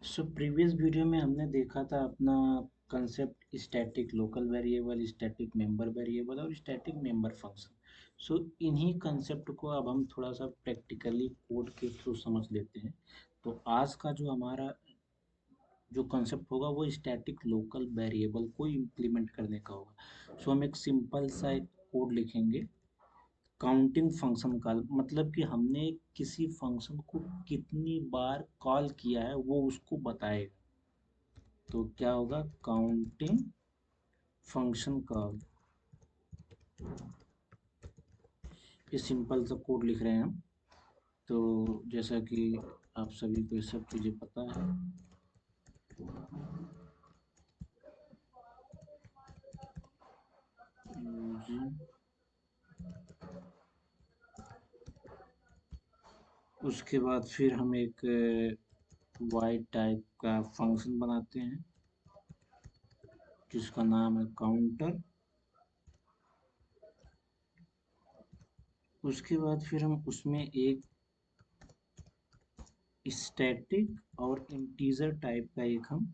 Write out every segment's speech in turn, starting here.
Previous video में हमने देखा था अपना concept static local variable, static member variable और स्टैटिक मेंबर फंक्शन। इन्हीं कंसेप्ट को अब हम थोड़ा सा प्रैक्टिकली कोड के थ्रू समझ लेते हैं। तो आज का जो हमारा जो कंसेप्ट होगा वो स्टैटिक लोकल वेरिएबल को इम्प्लीमेंट करने का होगा। हम एक सिंपल सा एक कोड लिखेंगे। काउंटिंग फंक्शन कॉल मतलब कि हमने किसी फंक्शन को कितनी बार कॉल किया है वो उसको बताएगा। तो क्या होगा, काउंटिंग फंक्शन कॉल। ये सिंपल सा कोड लिख रहे हैं हम। तो जैसा कि आप सभी को ये सब चीज़ें पता है। उसके बाद फिर हम एक वाइड टाइप का फंक्शन बनाते हैं जिसका नाम है काउंटर। उसके बाद फिर हम उसमें एक स्टैटिक और इंटीजर टाइप का एक हम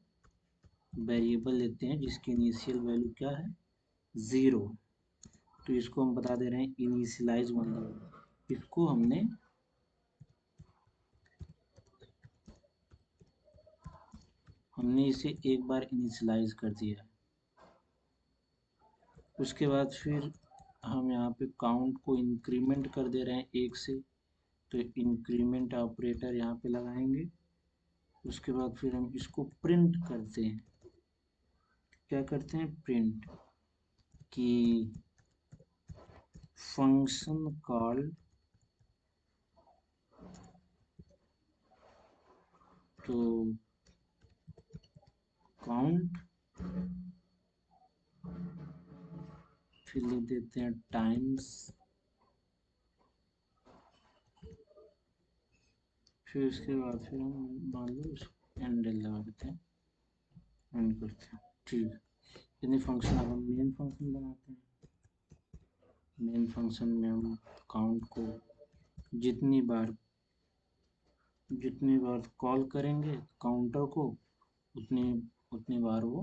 वेरिएबल लेते हैं जिसकी इनिशियल वैल्यू क्या है, 0। तो इसको हम बता दे रहे हैं इनिशियलाइज, मतलब इसको हमने इसे एक बार इनिशियलाइज कर दिया। उसके बाद फिर हम यहाँ पे काउंट को इंक्रीमेंट कर दे रहे हैं 1 से। तो इंक्रीमेंट ऑपरेटर यहाँ पे लगाएंगे। उसके बाद फिर हम इसको प्रिंट करते हैं। क्या करते हैं, प्रिंट कि फंक्शन कॉल तो काउंट, फिर लिख देते हैं टाइम्स, फिर उसके बाद फिर हम मान लो एंडल लगा देते हैं, एंड करते हैं। ठीक है, यानी फंक्शन अब हम मेन फंक्शन बनाते हैं। मेन फंक्शन में हम काउंट को जितनी बार कॉल करेंगे काउंटर को उतनी उतनी बार वो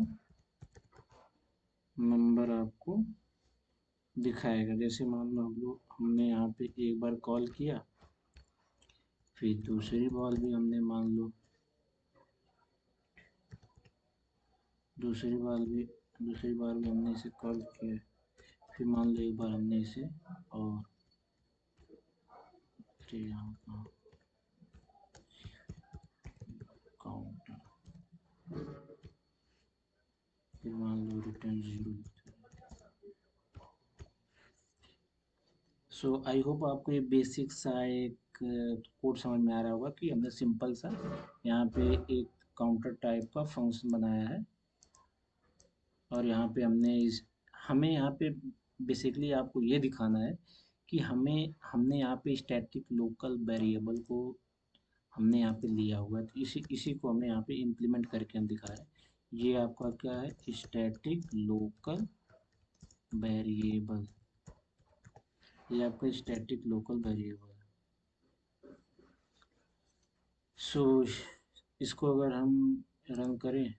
नंबर आपको दिखाएगा। जैसे मान लो हमने यहाँ पे एक बार कॉल किया, फिर दूसरी बार भी हमने मान लो दूसरी बार भी हमने इसे कॉल किया, फिर मान लो एक बार हमने इसे और यहाँ काउंटर, फिर मान लो रिटर्न 0। आई होप आपको ये बेसिक सा एक कोड समझ में आ रहा होगा कि हमने सिंपल सा यहाँ पे एक काउंटर टाइप का फंक्शन बनाया है। और यहाँ पे हमें यहाँ पे बेसिकली आपको ये दिखाना है कि हमने यहाँ पे स्टैटिक लोकल वेरिएबल को हमने यहाँ पे लिया हुआ है। तो इसी को हमने यहाँ पे इम्प्लीमेंट करके हम दिखा रहे हैं। ये आपका क्या है, स्टैटिक लोकल वेरिएबल। ये आपका स्टैटिक लोकल वेरिएबल है। इसको अगर हम रन करें,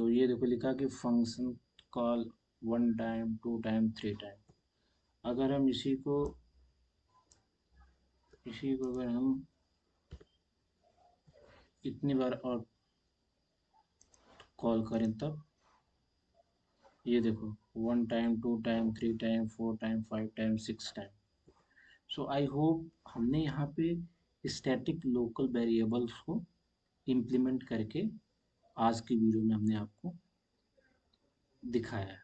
ये देखो लिखा कि function call 1 time 2 time 3 time. अगर हम इसी को अगर हम इतनी बार और कॉल करें तब ये देखो 1 time 2 time 3 time 4 time 5 time 6 time. I hope हमने यहाँ पे स्टैटिक लोकल वेरिएबल्स को इम्प्लीमेंट करके आज की वीडियो में हमने आपको दिखाया है।